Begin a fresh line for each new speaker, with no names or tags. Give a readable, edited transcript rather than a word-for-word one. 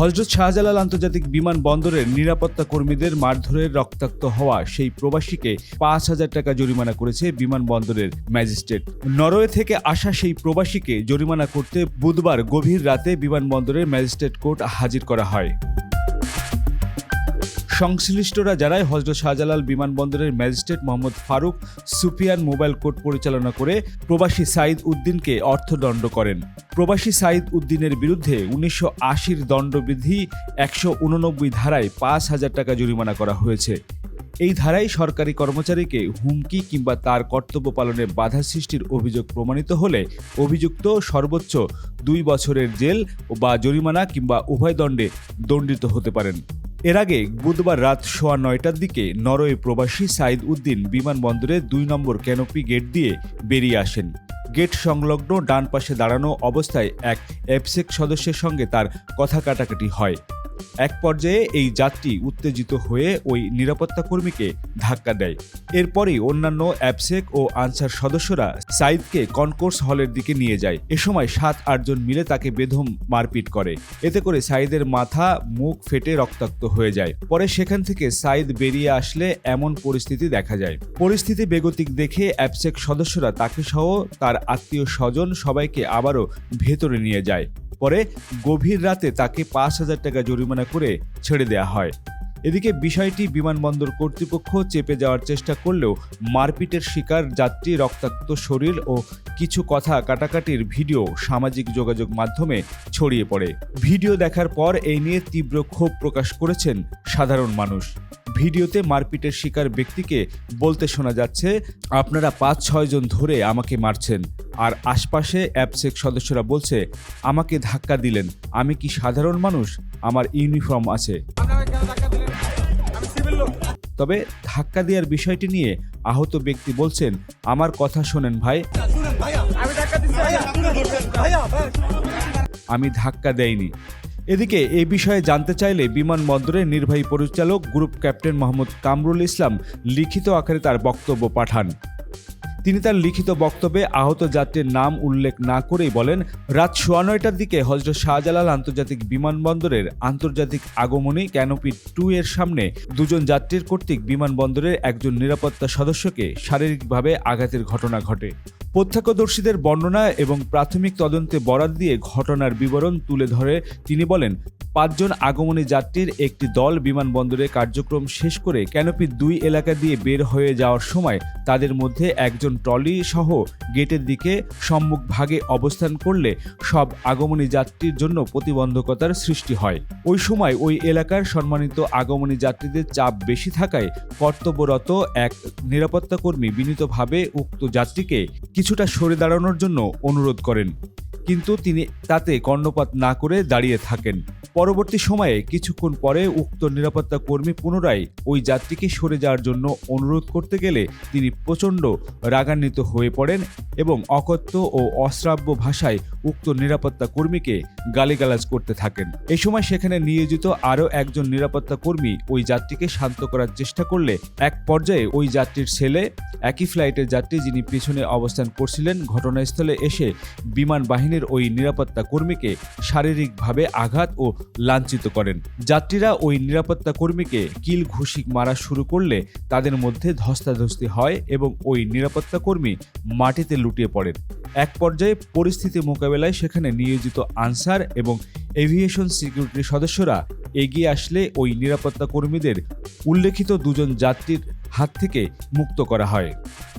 হযরত শাহজালাল আন্তর্জাতিক বিমানবন্দরের নিরাপত্তা কর্মীদের মারধরের রক্তাক্ত হওয়া সেই প্রবাসীকে ৫,০০০ টাকা জরিমানা করেছে বিমানবন্দরের ম্যাজিস্ট্রেট। নরওয়ে থেকে আসা সেই প্রবাসীকে জরিমানা করতে বুধবার গভীর রাতে বিমানবন্দরের ম্যাজিস্ট্রেট কোর্ট হাজির করা হয়। সংশ্লিষ্টরা জানায়, হযরত শাহজালাল বিমানবন্দরের magistrate Mohammad Faruk Sufian mobile court পরিচালনা করে প্রবাসী সাঈদ উদ্দিনকে অর্থদণ্ড করেন। প্রবাসী সাঈদ উদ্দিনের বিরুদ্ধে ১৯৮০ দণ্ডবিধি ১৮৯ ধারায় ৫,০০০ টাকা জরিমানা করা হয়েছে। এই ধারায় সরকারি কর্মচারীকে হুমকি কিংবা তার কর্তব্য পালনে বাধা সৃষ্টির অভিযোগ প্রমাণিত হলে অভিযুক্ত সর্বোচ্চ ২ বছরের জেল বা জরিমানা কিংবা উভয় দণ্ডে দণ্ডিত হতে পারেন। এর আগে বুধবার রাত ৯:১৯টার দিকে নরওয়ে প্রবাসী সাঈদ উদ্দিন বিমানবন্দরে ২ নম্বর ক্যানোপি গেট দিয়ে বেরিয়ে আসেন। গেট সংলগ্ন ডান পাশে দাঁড়ানো অবস্থায় এক এপসেক সদস্যের সঙ্গে তার কথা কাটাকাটি হয়। এক পর্যায়ে এই যাত্রী উত্তেজিত হয়ে ওই নিরাপত্তা কর্মীকে ধাক্কা দেয়। এরপরই অন্যান্য অ্যাপসেক ও আনসার সদস্যরা সাঈদকে কনকোর্স হলের দিকে নিয়ে যায়। এ সময় ৭-৮ জন মিলে তাকে বেধম মারপিট করে। এতে করে সাঈদের মাথা মুখ ফেটে রক্তাক্ত হয়ে যায়। পরে সেখান থেকে সাঈদ বেরিয়ে আসলে এমন পরিস্থিতি দেখা যায়। পরিস্থিতি বেগতিক দেখে অ্যাপসেক সদস্যরা তাকে সহ তার আত্মীয় স্বজন সবাইকে আবারও ভেতরে নিয়ে যায়। পরে গভীর রাতে তাকে ৫,০০০ টাকা জরিমানা করে ছেড়ে দেওয়া হয়। এদিকে বিষয়টি বিমানবন্দর কর্তৃপক্ষ চেপে যাওয়ার চেষ্টা করলেও মারপিটের শিকার যাত্রী রক্তাক্ত শরীর ও কিছু কথা কাটাকাটির ভিডিও সামাজিক যোগাযোগ মাধ্যমে ছড়িয়ে পড়ে। ভিডিও দেখার পর এই নিয়ে তীব্র ক্ষোভ প্রকাশ করেছেন সাধারণ মানুষ। ভিডিওতে মারপিটের শিকার ব্যক্তিকে বলতে শোনা যাচ্ছে, আপনারা ৫-৬ জন ধরে আমাকে মারছেন, আর আশপাশে অ্যাপসেক সদস্যরা বলছে, আমাকে ধাক্কা দিলেন, আমি কি সাধারণ মানুষ, আমার ইউনিফর্ম আছে। তবে ধাক্কা দেওয়ার বিষয়টি নিয়ে আহত ব্যক্তি বলছেন, আমার কথা শোনেন ভাই, আমি ধাক্কা দেইনি। এদিকে এ বিষয়ে জানতে চাইলে বিমানবন্দরের নির্বাহী পরিচালক গ্রুপ ক্যাপ্টেন মোহাম্মদ কামরুল ইসলাম লিখিত আকারে তার বক্তব্য পাঠান। তিনি তার লিখিত বক্তব্যে আহত যাত্রীর নাম উল্লেখ না করেই বলেন, রাত ৯:১৯টার দিকে হযরত শাহজালাল আন্তর্জাতিক বিমানবন্দরের আন্তর্জাতিক আগমনী ক্যানোপি 2 এর সামনে ২ জন যাত্রীর কর্তৃক বিমানবন্দরের একজন নিরাপত্তা সদস্যকে শারীরিকভাবে আঘাতের ঘটনা ঘটে। প্রত্যক্ষদর্শীদের বর্ণনা এবং প্রাথমিক তদন্তে বরাত দিয়ে ঘটনার বিবরণ তুলে ধরে তিনি বলেন, ৫ জন আগমনী যাত্রীর একটি দল বিমানবন্দরের কার্যক্রম শেষ করে ক্যানোপি ২ এলাকা দিয়ে বের হয়ে যাওয়ার সময় তাদের মধ্যে একজন ট্রলি সহ গেটের দিকে সম্মুখভাগে অবস্থান করলে সব আগমনী যাত্রীর জন্য প্রতিবন্ধকতার সৃষ্টি হয়। ওই সময় ওই এলাকার সম্মানিত আগমনী যাত্রীদের চাপ বেশি থাকায় কর্তব্যরত এক নিরাপত্তা কর্মী বিনীতভাবে উক্ত যাত্রীকে কিছুটা সরে দাঁড়ানোর জন্য অনুরোধ করেন, কিন্তু তিনি তাতে কর্ণপাত না করে দাঁড়িয়ে থাকেন। পরবর্তী সময়ে কিছুক্ষণ পরে উক্ত নিরাপত্তা কর্মী পুনরায় ওই যাত্রীকে সরে যাওয়ার জন্য অনুরোধ করতে গেলে তিনি প্রচণ্ড রাগান্বিত হয়ে পড়েন এবং অকথ্য ও অশ্রাব্য ভাষায় উক্ত নিরাপত্তা কর্মীকে গালিগালাজ করতে থাকেন। এই সময় সেখানে নিয়োজিত আরও একজন নিরাপত্তা কর্মী ওই যাত্রীকে শান্ত করার চেষ্টা করলে এক পর্যায়ে ওই যাত্রীর ছেলে, একই ফ্লাইটের যাত্রী যিনি পিছনে অবস্থান করছিলেন, ঘটনাস্থলে এসে বিমান বাহিনীর ওই নিরাপত্তা কর্মীকে শারীরিকভাবে আঘাত ও লাঞ্ছিত করেন। যাত্রীরা ওই নিরাপত্তা কর্মীকে কিল ঘুষি মারা শুরু করলে তাদের মধ্যে ধস্তাধস্তি হয় এবং ওই নিরাপত্তা কর্মী মাটিতে লুটিয়ে পড়েন। এক পর্যায়ে পরিস্থিতি মোকাবেলায় সেখানে নিয়োজিত আনসার এবং এভিয়েশন সিকিউরিটি সদস্যরা এগিয়ে আসলে ওই নিরাপত্তা কর্মীদের উল্লেখিত ২ জন যাত্রীর হাত থেকে মুক্ত করা হয়।